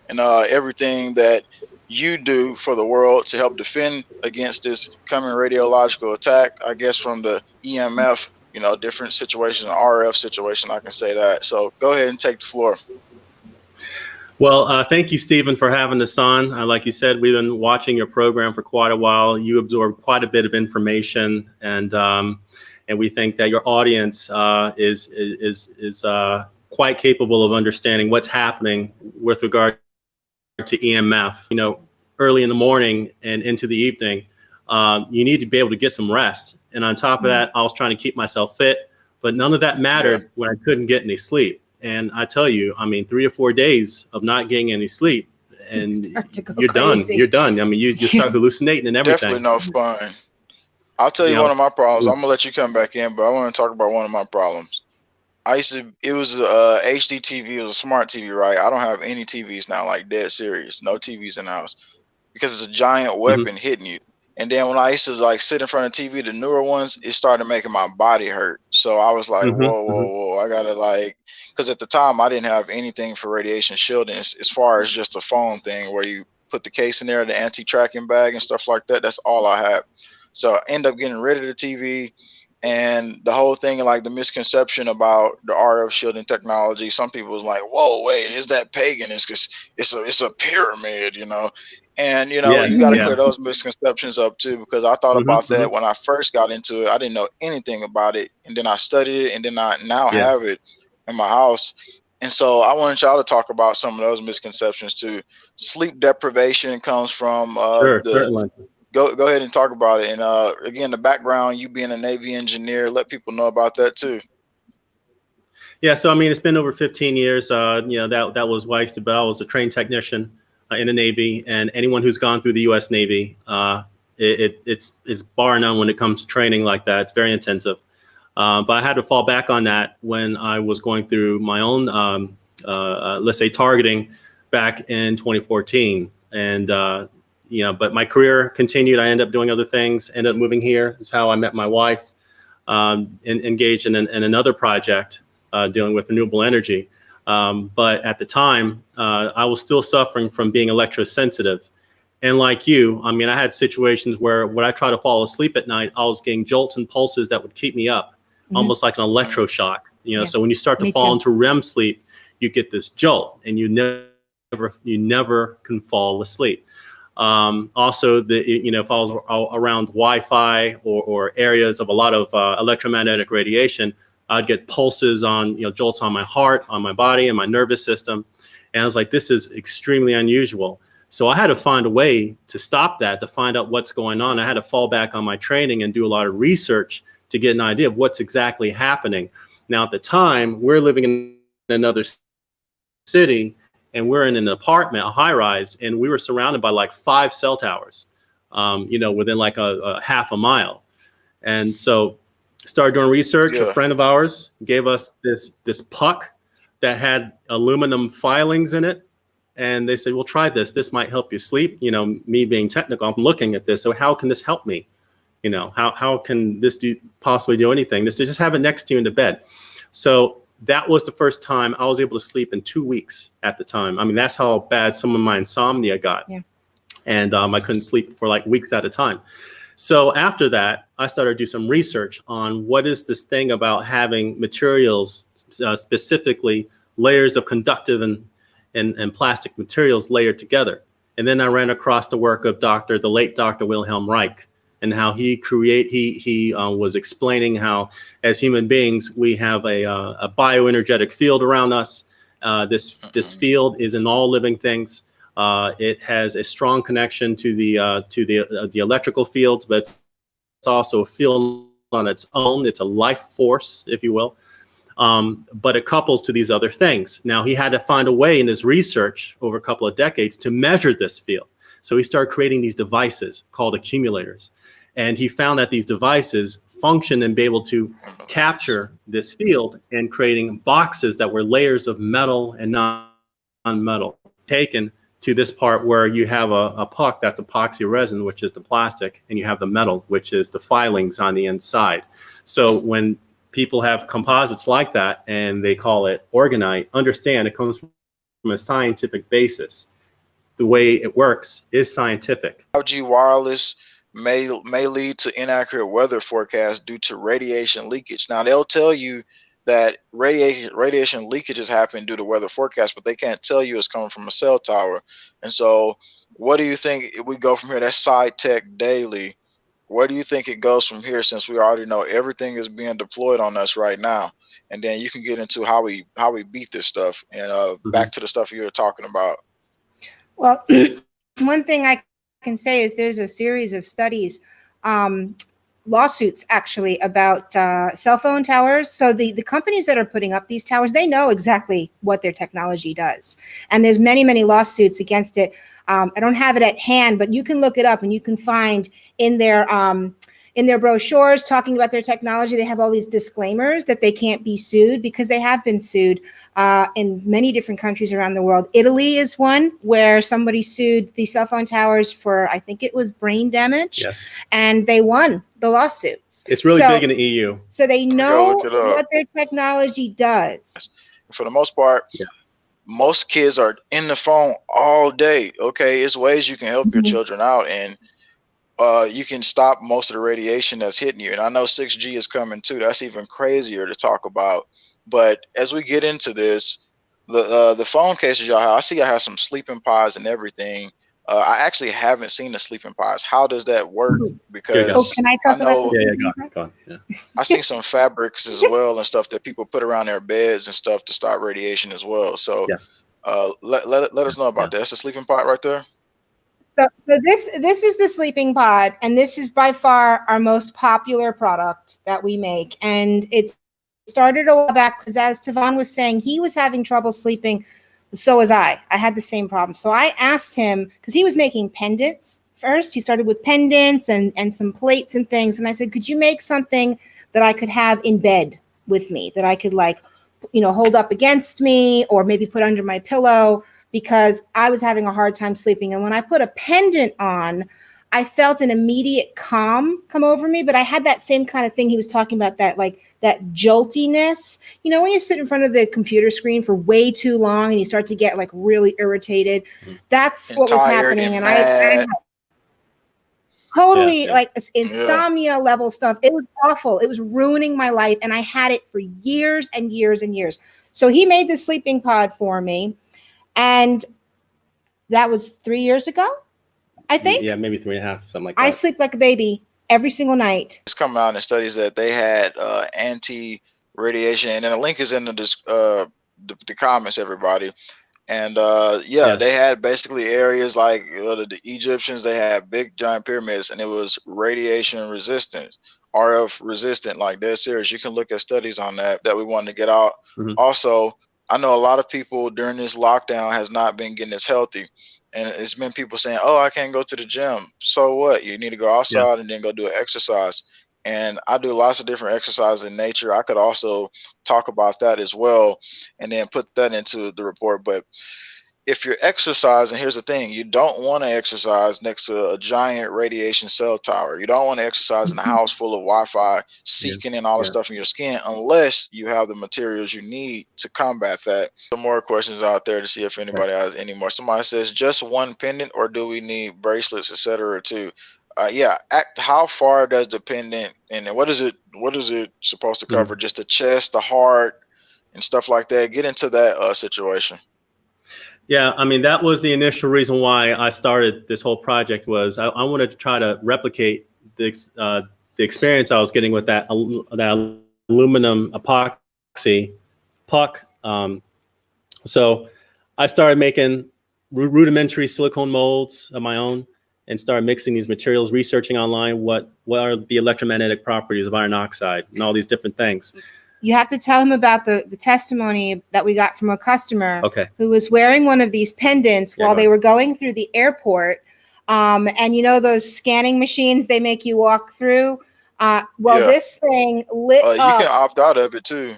and everything that you do for the world to help defend against this coming radiological attack, I guess, from the EMF, different situations, RF situation, I can say that. So go ahead and take the floor. Well, thank you, Stephen, for having us on. Like you said, we've been watching your program for quite a while. You absorb quite a bit of information, and we think that your audience is quite capable of understanding what's happening with regard to EMF. Early in the morning and into the evening, you need to be able to get some rest. And on top of that, I was trying to keep myself fit, but none of that mattered when I couldn't get any sleep. And I tell you, 3 or 4 days of not getting any sleep, and you're done. You're done. You start hallucinating and everything. Definitely no fun. I'll tell you one of my problems. I'm gonna let you come back in, but I want to talk about one of my problems. It was HDTV, it was a smart TV, right? I don't have any TVs now, like dead serious. No TVs in the house because it's a giant weapon hitting you. And then when I used to sit in front of TV, the newer ones, it started making my body hurt. So I was like, whoa, I gotta because at the time I didn't have anything for radiation shielding as far as just a phone thing where you put the case in there, the anti-tracking bag and stuff like that. That's all I had. So I end up getting rid of the TV. And the whole thing, the misconception about the RF shielding technology, some people was like, whoa, wait, is that pagan? It's a pyramid, And, you got to clear those misconceptions up, too, because I thought about that when I first got into it. I didn't know anything about it. And then I studied it, and then I now have it in my house. And so I wanted y'all to talk about some of those misconceptions, too. Sleep deprivation comes from certainly. Go ahead and talk about it. And again, the background, you being a Navy engineer, let people know about that too. Yeah, so it's been over 15 years. That was wasted, but I was a trained technician in the Navy, and anyone who's gone through the U.S. Navy, it's bar none when it comes to training like that. It's very intensive. But I had to fall back on that when I was going through my own, let's say, targeting back in 2014, and but my career continued. I ended up doing other things, ended up moving here. It's how I met my wife, engaged in another project dealing with renewable energy. But at the time, I was still suffering from being electrosensitive. And like you, I had situations where when I try to fall asleep at night, I was getting jolts and pulses that would keep me up, almost like an electroshock. So when you start to fall into REM sleep, you get this jolt, and you never can fall asleep. Also, if I was around Wi-Fi or areas of a lot of electromagnetic radiation, I'd get pulses on, jolts on my heart, on my body, and my nervous system. And I was like, this is extremely unusual. So I had to find a way to stop that, to find out what's going on. I had to fall back on my training and do a lot of research to get an idea of what's exactly happening. Now, at the time, we're living in another city, and we're in an apartment, a high rise, and we were surrounded by 5 cell towers, within a half a mile. And so started doing research. A friend of ours gave us this puck that had aluminum filings in it. And they said, well, try this. This might help you sleep. Me being technical, I'm looking at this. So how can this help me? How can this possibly do anything? This, just have it next to you in the bed. So that was the first time I was able to sleep in 2 weeks at the time. That's how bad some of my insomnia got. Yeah. And I couldn't sleep for weeks at a time. So after that, I started to do some research on what is this thing about having materials, specifically layers of conductive and plastic materials layered together. And then I ran across the work of the late Dr. Wilhelm Reich, and how he was explaining how, as human beings, we have a bioenergetic field around us. This field is in all living things. It has a strong connection to the electrical fields, but it's also a field on its own. It's a life force, if you will. But it couples to these other things. Now, he had to find a way in his research over a couple of decades to measure this field. So he started creating these devices called accumulators. And he found that these devices function and be able to capture this field, and creating boxes that were layers of metal and non-metal, taken to this part where you have a puck, that's epoxy resin, which is the plastic, and you have the metal, which is the filings on the inside. So when people have composites like that and they call it orgonite, understand it comes from a scientific basis. The way it works is scientific. 5G wireless may lead to inaccurate weather forecasts due to radiation leakage. Now they'll tell you that radiation leakages happen due to weather forecast, but they can't tell you it's coming from a cell tower. And so, what do you think if we go from here? That's Side Tech Daily. Where do you think it goes from here? Since we already know everything is being deployed on us right now, and then you can get into how we beat this stuff. And back to the stuff you were talking about. Well, one thing I can say is there's a series of studies, lawsuits actually, about cell phone towers. So the companies that are putting up these towers, they know exactly what their technology does. And there's many, many lawsuits against it. I don't have it at hand, but you can look it up and you can find in their brochures talking about their technology, they have all these disclaimers that they can't be sued, because they have been sued in many different countries around the world. Italy is one where somebody sued the cell phone towers for, I think it was brain damage. Yes. And they won the lawsuit. It's really big in the EU. So they know what their technology does. For the most part, most kids are in the phone all day. Okay, it's ways you can help your children out, and you can stop most of the radiation that's hitting you. And I know 6G is coming too. That's even crazier to talk about. But as we get into this, the phone cases y'all have, I see y'all have some sleeping pods and everything. I actually haven't seen the sleeping pods. How does that work? Because can I talk about go on. Yeah. I see some fabrics as well and stuff that people put around their beds and stuff to stop radiation as well. So let us know about that. That's a sleeping pod right there. So this is the sleeping pod, and this is by far our most popular product that we make. And it started a while back because, as Tavon was saying, he was having trouble sleeping. So was I. I had the same problem. So I asked him, because he was making pendants first. He started with pendants and some plates and things. And I said, could you make something that I could have in bed with me, that I could, like, hold up against me or maybe put under my pillow? Because I was having a hard time sleeping. And when I put a pendant on, I felt an immediate calm come over me. But I had that same kind of thing he was talking about, that joltiness. When you sit in front of the computer screen for way too long and you start to get really irritated, that's what was happening. And I totally insomnia level stuff. It was awful. It was ruining my life. And I had it for years and years and years. So he made the sleeping pod for me. And that was 3 years ago, I think. Yeah, maybe 3.5, something like that. I sleep like a baby every single night. It's come out in studies that they had anti-radiation, and then the link is in the comments, everybody. And they had basically areas like the Egyptians. They had big giant pyramids, and it was radiation resistant, RF resistant. Like, they're serious. You can look at studies on that we wanted to get out. Also, I know a lot of people during this lockdown has not been getting as healthy. And it's been people saying, oh, I can't go to the gym. So what? You need to go outside and then go do an exercise. And I do lots of different exercises in nature. I could also talk about that as well and then put that into the report. But if you're exercising, here's the thing: you don't want to exercise next to a giant radiation cell tower. You don't want to exercise in a house full of Wi-Fi seeking in all the stuff in your skin, unless you have the materials you need to combat that. Some more questions out there to see if anybody has any more. Somebody says, just one pendant, or do we need bracelets, etc. too? How far does the pendant, and what is it supposed to cover? Just the chest, the heart, and stuff like that? Get into that situation. Yeah, I mean, that was the initial reason why I started this whole project. Was I wanted to try to replicate the experience I was getting with that aluminum epoxy puck. So I started making rudimentary silicone molds of my own and started mixing these materials, researching online what are the electromagnetic properties of iron oxide and all these different things. You have to tell him about the testimony that we got from a customer who was wearing one of these pendants while they were going through the airport. And those scanning machines they make you walk through? This thing lit up. You can opt out of it too.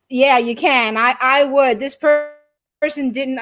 Yeah, you can. I would. This person didn't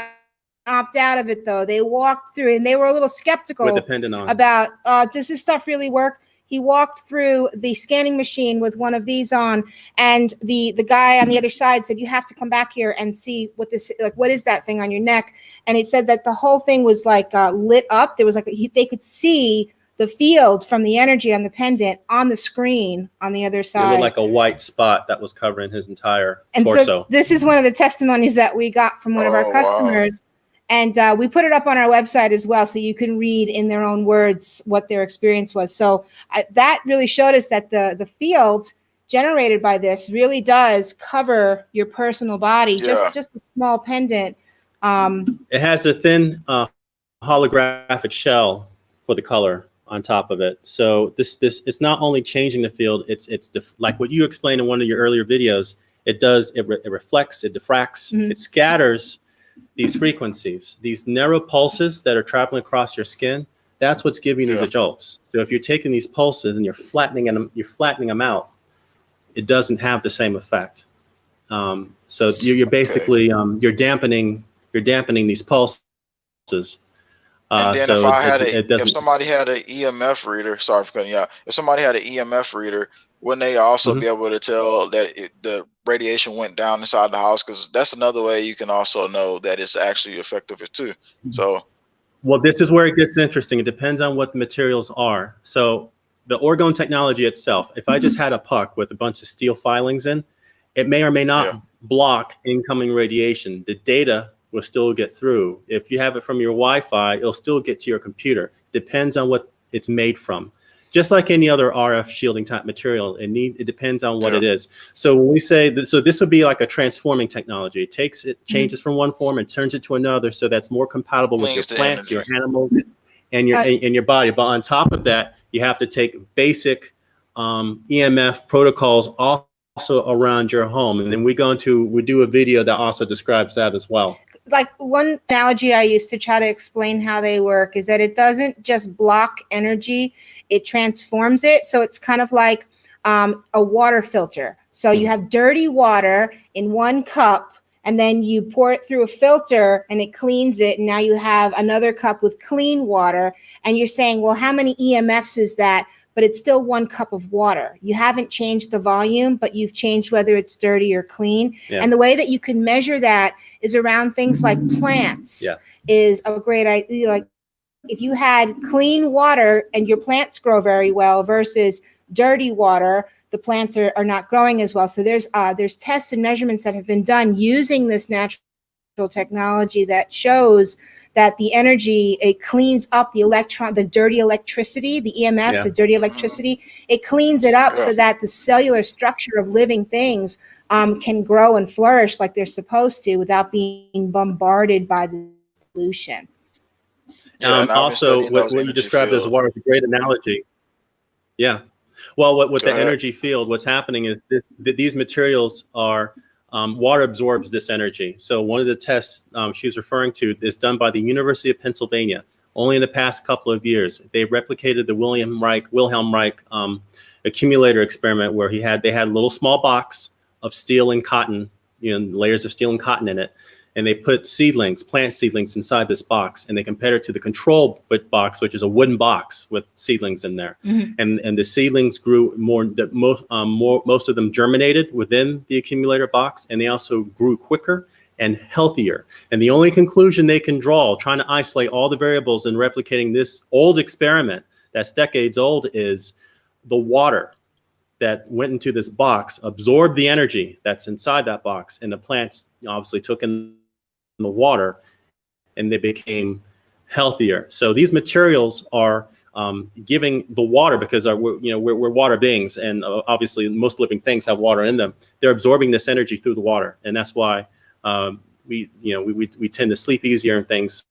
opt out of it, though. They walked through and they were a little skeptical with the pendant on. About, does this stuff really work? he walked through the scanning machine with one of these on, and the guy on the other side said, you have to come back here and see what this, like, what is that thing on your neck? And he said that the whole thing was like lit up. There was like they could see the field from the energy on the pendant on the screen on the other side. It looked like a white spot that was covering his entire and torso. So this is one of the testimonies that we got from one of our customers. Wow. And we put it up on our website as well, so you can read in their own words what their experience was. So that really showed us that the field generated by this really does cover your personal body, just a small pendant. It has a thin holographic shell for the color on top of it. So this it's not only changing the field, it's like what you explained in one of your earlier videos. It reflects, it diffracts, it scatters these frequencies, these narrow pulses that are traveling across your skin. That's what's giving you the jolts. So if you're taking these pulses and you're flattening them out, it doesn't have the same effect. So you're basically you're dampening these pulses. And then if somebody had an EMF reader, sorry for cutting you out. If somebody had an EMF reader, wouldn't they also be able to tell that the radiation went down inside the house? Because that's another way you can also know that it's actually effective too. So, well, this is where it gets interesting. It depends on what the materials are. So the orgone technology itself, if I just had a puck with a bunch of steel filings in, it may or may not block incoming radiation. The data will still get through. If you have it from your Wi-Fi, it'll still get to your computer. Depends on what it's made from. Just like any other RF shielding type material, it depends on what it is. So when we say that, so this would be like a transforming technology. It changes from one form and turns it to another, so that's more compatible with your plants, your animals, and your body. But on top of that, you have to take basic EMF protocols also around your home. And then we do a video that also describes that as well. Like one analogy I use to try to explain how they work is that it doesn't just block energy, it transforms it. So it's kind of like a water filter. So you have dirty water in one cup, and then you pour it through a filter and it cleans it. And now you have another cup with clean water. And you're saying, well, how many EMFs is that? But it's still one cup of water. You haven't changed the volume, but you've changed whether it's dirty or clean. And the way that you can measure that is around things like plants is a great idea. Like if you had clean water and your plants grow very well versus dirty water, the plants are not growing as well. So there's tests and measurements that have been done using this natural technology that shows that the energy, it cleans up the dirty electricity, the EMFs, the dirty electricity, it cleans it up so that the cellular structure of living things can grow and flourish like they're supposed to without being bombarded by the pollution. Also, what you described as water is a great analogy. Yeah. Well, with the energy field, what's happening is these materials are water absorbs this energy. So one of the tests she was referring to is done by the University of Pennsylvania. Only in the past couple of years, they replicated the Wilhelm Reich accumulator experiment, where they had a little small box of steel and cotton, layers of steel and cotton in it, and they put plant seedlings inside this box, and they compared it to the control box, which is a wooden box with seedlings in there. And the seedlings grew most of them germinated within the accumulator box, and they also grew quicker and healthier. And the only conclusion they can draw, trying to isolate all the variables and replicating this old experiment that's decades old, is the water that went into this box absorbed the energy that's inside that box, and the plants obviously took in the water, and they became healthier. So these materials are giving the water, because we're water beings, and obviously most living things have water in them. They're absorbing this energy through the water, and that's why we tend to sleep easier and things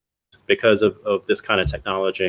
because of this kind of technology.